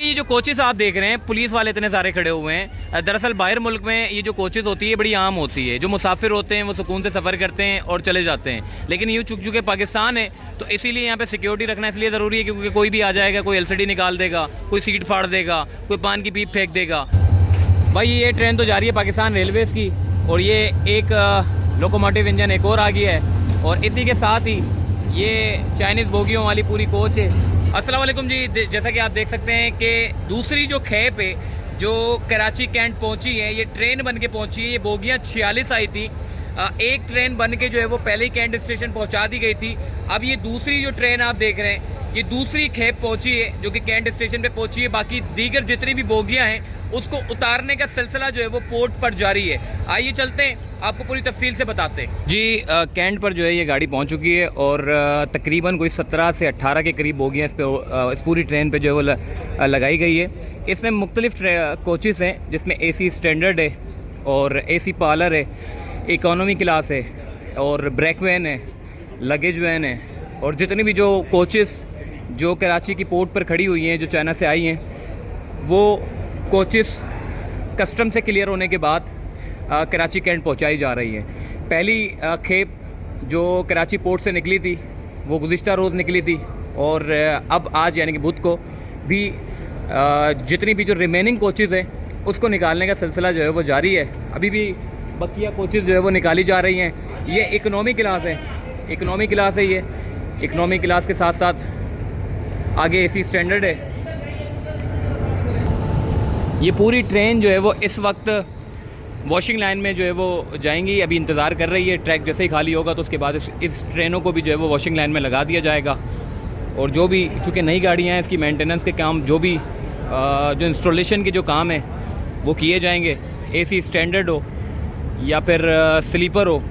ये जो कोचेस आप देख रहे हैं, पुलिस वाले इतने सारे खड़े हुए हैं। दरअसल बाहर मुल्क में ये जो कोचेस होती है बड़ी आम होती है। जो मुसाफिर होते हैं वो सुकून से सफ़र करते हैं और चले जाते हैं। लेकिन यूँ चुके पाकिस्तान है तो इसीलिए यहाँ पे सिक्योरिटी रखना इसलिए ज़रूरी है क्योंकि कोई भी आ जाएगा, कोई एलसीडी निकाल देगा, कोई सीट फाड़ देगा, कोई पान की पीप फेंक देगा। भाई ये ट्रेन तो जा रही है पाकिस्तान रेलवेज़ की और ये एक लोकोमोटिव इंजन एक और आ गया है और इसी के साथ ही ये चाइनीज़ बोगियों वाली पूरी कोच है। अस्सलाम वालेकुम जी, जैसा कि आप देख सकते हैं कि दूसरी जो खेप है जो कराची कैंट पहुंची है, ये ट्रेन बन के पहुंची है। ये बोगियां 46 आई थी। एक ट्रेन बन के जो है वो पहले ही कैंट स्टेशन पहुंचा दी गई थी। अब ये दूसरी जो ट्रेन आप देख रहे हैं, ये दूसरी खेप पहुंची है जो कि कैंट स्टेशन पे पहुंची है। बाकी दीगर जितनी भी बोगियां हैं उसको उतारने का सिलसिला जो है वो पोर्ट पर जारी है। आइए चलते हैं, आपको पूरी तफसील से बताते हैं जी। कैंट पर जो है ये गाड़ी पहुंच चुकी है और तकरीबन कोई 17 से 18 के करीब बोगियां इस पूरी ट्रेन पे जो है वो लगाई गई है। इसमें मुख्तलिफ कोचेस हैं जिसमें AC स्टैंडर्ड है और AC पार्लर है, इकोनॉमी क्लास है और ब्रेक वैन है, लगेज वैन है। और जितनी भी जो कोचेस जो कराची की पोर्ट पर खड़ी हुई हैं, जो चाइना से आई हैं, वो कोचेस कस्टम से क्लियर होने के बाद कराची कैंट पहुंचाई जा रही है। पहली खेप जो कराची पोर्ट से निकली थी वो गुज़िश्ता रोज़ निकली थी और अब आज यानी कि बुध को भी जितनी भी जो रिमेनिंग कोचेज़ हैं उसको निकालने का सिलसिला जो है वो जारी है। अभी भी बकिया कोचेज़ जो है वो निकाली जा रही हैं। ये इकोनॉमी क्लास है, इकोनॉमी क्लास है। ये इकोनॉमी क्लास के साथ साथ आगे AC स्टैंडर्ड है। ये पूरी ट्रेन जो है वो इस वक्त वॉशिंग लाइन में जो है वो जाएंगी, अभी इंतज़ार कर रही है। ट्रैक जैसे ही खाली होगा तो उसके बाद इस ट्रेनों को भी जो है वो वॉशिंग लाइन में लगा दिया जाएगा। और जो भी चूँकि नई गाड़ियाँ हैं, इसकी मेंटेनेंस के काम जो भी जो इंस्टॉलेशन के जो काम है वो किए जाएंगे। AC स्टैंडर्ड हो या फिर स्लीपर हो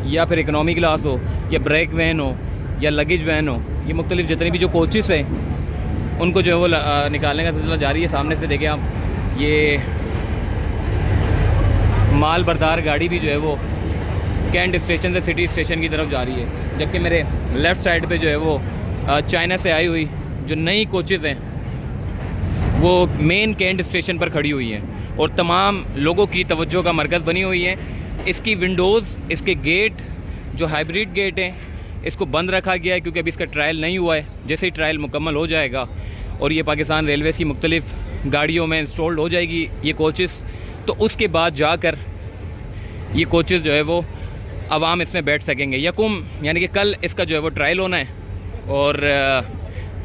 या फिर इकनॉमी क्लास हो या ब्रेक वैन हो या लगेज वैन हो, ये मुख्तलिफ जितने भी जो कोचेस हैं उनको जो है वो निकालने का सिलसिला जारी है। सामने से देखें आप, ये माल बरदार गाड़ी भी जो है वो कैंट स्टेशन से सिटी स्टेशन की तरफ जा रही है। जबकि मेरे लेफ़्ट साइड पे जो है वो चाइना से आई हुई जो नई कोचेज़ हैं वो मेन कैंट स्टेशन पर खड़ी हुई हैं और तमाम लोगों की तवज्जो का मरकज़ बनी हुई है। इसकी विंडोज़, इसके गेट जो हाइब्रिड गेट हैं, इसको बंद रखा गया है क्योंकि अभी इसका ट्रायल नहीं हुआ है। जैसे ही ट्रायल मुकम्मल हो जाएगा और ये पाकिस्तान रेलवेज़ की मुख्तलिफ गाड़ियों में इंस्टॉल्ड हो जाएगी ये कोचेस, तो उसके बाद जाकर ये कोचेस जो है वो आवाम इसमें बैठ सकेंगे। यकुम यानी कि कल इसका जो है वो ट्रायल होना है और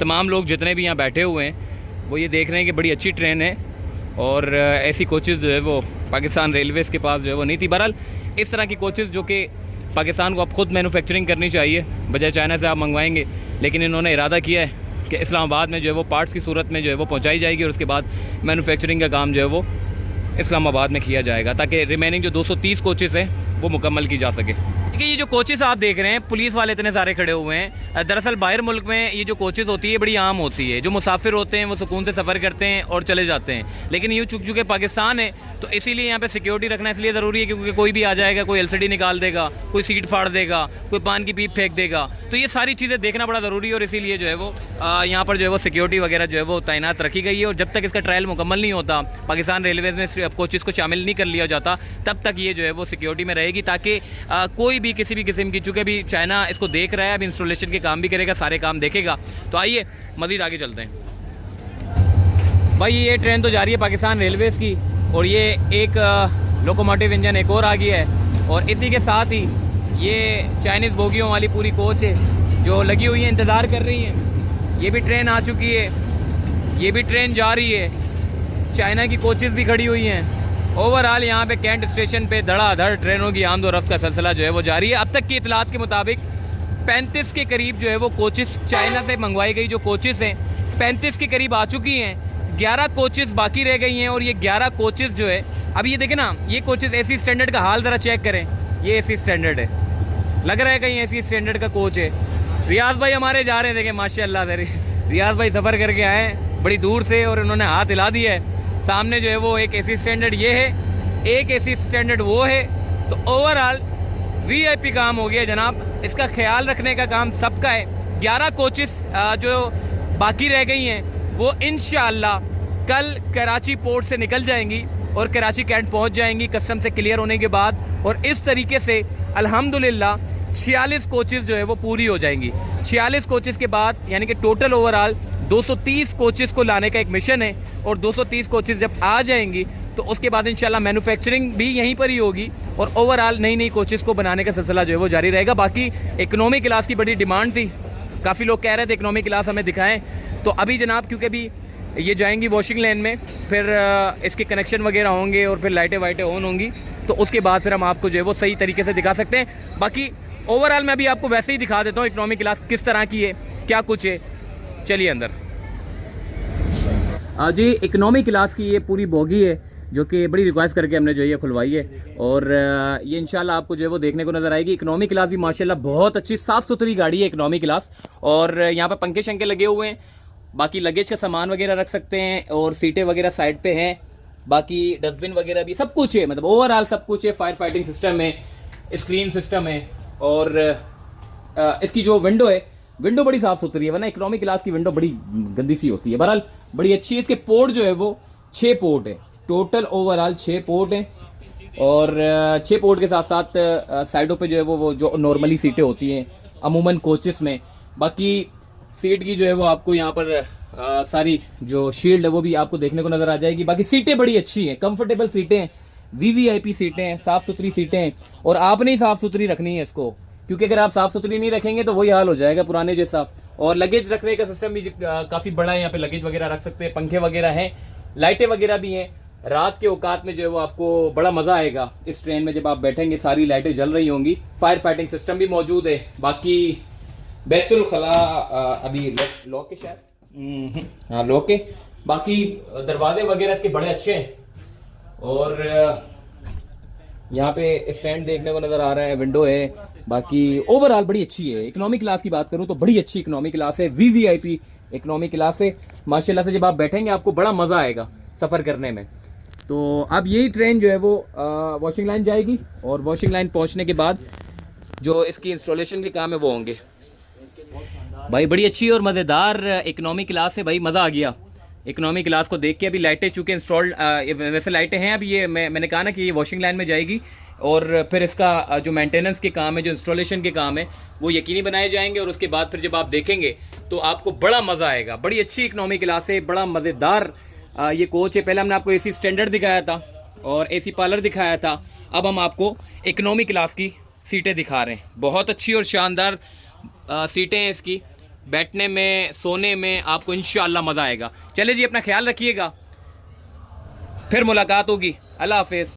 तमाम लोग जितने भी यहाँ बैठे हुए हैं वो ये देख रहे हैं कि बड़ी अच्छी ट्रेन है और ऐसी कोचेस जो है वो पाकिस्तान रेलवेज़ के पास जो है वो नहीं थी। बहरहाल इस तरह की कोचेस जो कि पाकिस्तान को अब ख़ुद मैन्युफैक्चरिंग करनी चाहिए, बजाय चाइना से आप मंगवाएंगे। लेकिन इन्होंने इरादा किया है कि इस्लामाबाद में जो है वो पार्ट्स की सूरत में जो है वो पहुंचाई जाएगी और उसके बाद मैन्युफैक्चरिंग का काम जो है वो इस्लामाबाद में किया जाएगा ताकि रिमेनिंग जो 230 कोचेस हैं वो मुकम्मल की जा सके। देखिए ये जो कोचेस आप देख रहे हैं, पुलिस वाले इतने सारे खड़े हुए हैं। दरअसल बाहर मुल्क में ये जो कोचेस होती है बड़ी आम होती है। जो मुसाफिर होते हैं वो सुकून से सफ़र करते हैं और चले जाते हैं। लेकिन यूँ चुके पाकिस्तान है तो इसीलिए यहाँ पे सिक्योरिटी रखना इसलिए ज़रूरी है क्योंकि कोई भी आ जाएगा, कोई एलसीडी निकाल देगा, कोई सीट फाड़ देगा, कोई पान की पीप फेंक देगा। तो ये सारी चीज़ें देखना बड़ा ज़रूरी है और इसीलिए जो है वो यहाँ पर जो है वो सिक्योरिटी वगैरह जो है वो तैनात रखी गई है। और जब तक इसका ट्रायल मुकम्मल नहीं होता, पाकिस्तान रेलवेज़ में कोचेस को शामिल नहीं कर लिया जाता, तब तक ये जो है वो सिक्योरिटी में रहेगी ताकि कोई भी किसी भी किस्म की, चूँकि अभी चाइना इसको देख रहा है, अभी इंस्टॉलेशन के काम भी करेगा, सारे काम देखेगा। तो आइए मज़ीद आगे चलते हैं। भाई ये ट्रेन तो जा रही है पाकिस्तान रेलवेज़ की और ये एक लोकोमोटिव इंजन एक और आ गया है और इसी के साथ ही ये चाइनीज़ बोगियों वाली पूरी कोच है जो लगी हुई है, इंतज़ार कर रही हैं। ये भी ट्रेन आ चुकी है, ये भी ट्रेन जा रही है, चाइना की कोचेज़ भी खड़ी हुई हैं। ओवरऑल यहाँ पे कैंट स्टेशन पे धड़ाधड़ ट्रेनों की आमद व रफ्त का सिलसिला जो है वो जारी है। अब तक की इतलात के मुताबिक 35 के करीब जो है वो कोचेस चाइना से मंगवाई गई जो कोचेस हैं 35 के करीब आ चुकी हैं। 11 कोचेस बाकी रह गई हैं और ये 11 कोचेस जो है, अब ये देखें ना, ये कोचेस AC स्टैंडर्ड का हाल ज़रा चेक करें। ये AC स्टैंडर्ड है, लग रहा है कहीं AC स्टैंडर्ड का कोच है। रियाज भाई हमारे जा रहे हैं, देखें माशाल्लाह से रियाज भाई सफ़र करके आए हैं बड़ी दूर से और उन्होंने हाथ हिला दिया है। सामने जो है वो एक AC स्टैंडर्ड ये है, एक AC स्टैंडर्ड वो है। तो ओवरऑल VIP काम हो गया जनाब। इसका ख्याल रखने का काम सबका है। 11 कोचेस जो बाकी रह गई हैं वो इंशाअल्लाह कल कराची पोर्ट से निकल जाएंगी और कराची कैंट पहुंच जाएंगी कस्टम से क्लियर होने के बाद। और इस तरीके से अल्हम्दुलिल्लाह 46 कोचेज़ जो है वो पूरी हो जाएंगी। 46 कोचेज़ के बाद यानी कि टोटल ओवरऑल 230 कोचेज़ को लाने का एक मिशन है। और 230 कोचेज़ जब आ जाएंगी तो उसके बाद इंशाल्लाह मैन्युफैक्चरिंग भी यहीं पर ही होगी और ओवरऑल नई नई कोचेज़ को बनाने का सिलसिला जो है वो जारी रहेगा। बाकी इकोनॉमी क्लास की बड़ी डिमांड थी, काफ़ी लोग कह रहे थे इकोनॉमी क्लास हमें दिखाएं। तो अभी जनाब क्योंकि अभी ये जाएंगी वॉशिंग लाइन में, फिर इसके कनेक्शन वगैरह होंगे और फिर लाइटें वाइटें ऑन होंगी, तो उसके बाद फिर हम आपको जो है वो सही तरीके से दिखा सकते हैं। बाकी ओवरऑल मैं अभी आपको वैसे ही दिखा देता हूँ इकोनॉमी क्लास किस तरह की है, क्या कुछ है। चलिए अंदर। जी इकोनॉमी क्लास की ये पूरी बोगी है जो कि बड़ी रिक्वेस्ट करके हमने जो है खुलवाई है और ये इंशाल्लाह आपको जो है वो देखने को नज़र आएगी। इकोनॉमी क्लास भी माशाल्लाह बहुत अच्छी साफ़ सुथरी गाड़ी है इकोनॉमी क्लास। और यहाँ पर पंखे शंखे लगे हुए हैं, बाकी लगेज का सामान वगैरह रख सकते हैं और सीटें वगैरह साइड पे हैं, बाकी डस्टबिन वगैरह भी सब कुछ है, मतलब ओवरऑल सब कुछ है। फायर फाइटिंग सिस्टम है, स्क्रीन सिस्टम है और इसकी जो विंडो है, विंडो बड़ी साफ सुथरी है, वरना इकोनॉमी क्लास की विंडो बड़ी गंदी सी होती है। बहरहाल बड़ी अच्छी है। इसके पोर्ट जो है वो 6 पोर्ट है, टोटल ओवरऑल 6 पोर्ट हैं और 6 पोर्ट के साथ साथ साइडों पे जो है वो जो नॉर्मली सीटें होती हैं अमूमन कोचेस में। बाकी सीट की जो है वो आपको यहाँ पर सारी जो शील्ड है वो भी आपको देखने को नजर आ जाएगी। बाकी सीटें बड़ी अच्छी हैं, कंफर्टेबल सीटें हैं, वीवीआईपी सीटें हैं, साफ सुथरी सीटें हैं। और आपने ही साफ सुथरी रखनी है इसको, क्योंकि अगर आप साफ सुथरी नहीं रखेंगे तो वही हाल हो जाएगा पुराने जैसा। और लगेज रखने का सिस्टम भी काफी बड़ा है, यहाँ पे लगेज वगैरह रख सकते हैं, पंखे वगैरह हैं, लाइटें वगैरह भी हैं। रात के औकात में जो है वो आपको बड़ा मजा आएगा इस ट्रेन में, जब आप बैठेंगे सारी लाइटें जल रही होंगी। फायर फाइटिंग सिस्टम भी मौजूद है। बाकी बैतुल खला अभी लॉक के शायद, हाँ लॉक के। बाकी दरवाजे वगैरह इसके बड़े अच्छे हैं और यहाँ पे स्टैंड देखने को नजर आ रहा है, विंडो है। बाकी ओवरऑल बड़ी अच्छी है। इकोनॉमी क्लास की बात करूं तो बड़ी अच्छी इकोनॉमी क्लास है, वीवीआईपी इकोनॉमी क्लास है माशाल्लाह से। जब आप बैठेंगे आपको बड़ा मजा आएगा सफर करने में। तो अब यही ट्रेन जो है वो वॉशिंग लाइन जाएगी और वॉशिंग लाइन पहुंचने के बाद जो इसकी इंस्टॉलेशन के काम है वो होंगे। भाई बड़ी अच्छी और मज़ेदार इकोनॉमी क्लास है भाई, मज़ा आ गया इकोनॉमी क्लास को देख के। अभी लाइटें चूँकि इंस्टॉल्ड वैसे लाइटें हैं, अभी ये मैंने कहा ना कि ये वॉशिंग लाइन में जाएगी और फिर इसका जो मेंटेनेंस के काम है, जो इंस्टॉलेशन के काम है वो यकीनी बनाए जाएंगे। और उसके बाद फिर जब आप देखेंगे तो आपको बड़ा मज़ा आएगा। बड़ी अच्छी इकोनॉमी क्लास है, बड़ा मज़ेदार ये कोच है। पहले हमने आपको एसी स्टैंडर्ड दिखाया था और एसी पार्लर दिखाया था, अब हम आपको इकोनॉमी क्लास की सीटें दिखा रहे हैं। बहुत अच्छी और शानदार सीटें हैं इसकी, बैठने में सोने में आपको इंशाअल्लाह मज़ा आएगा। चलिए जी अपना ख्याल रखिएगा, फिर मुलाकात होगी। अल्लाह हाफिज़।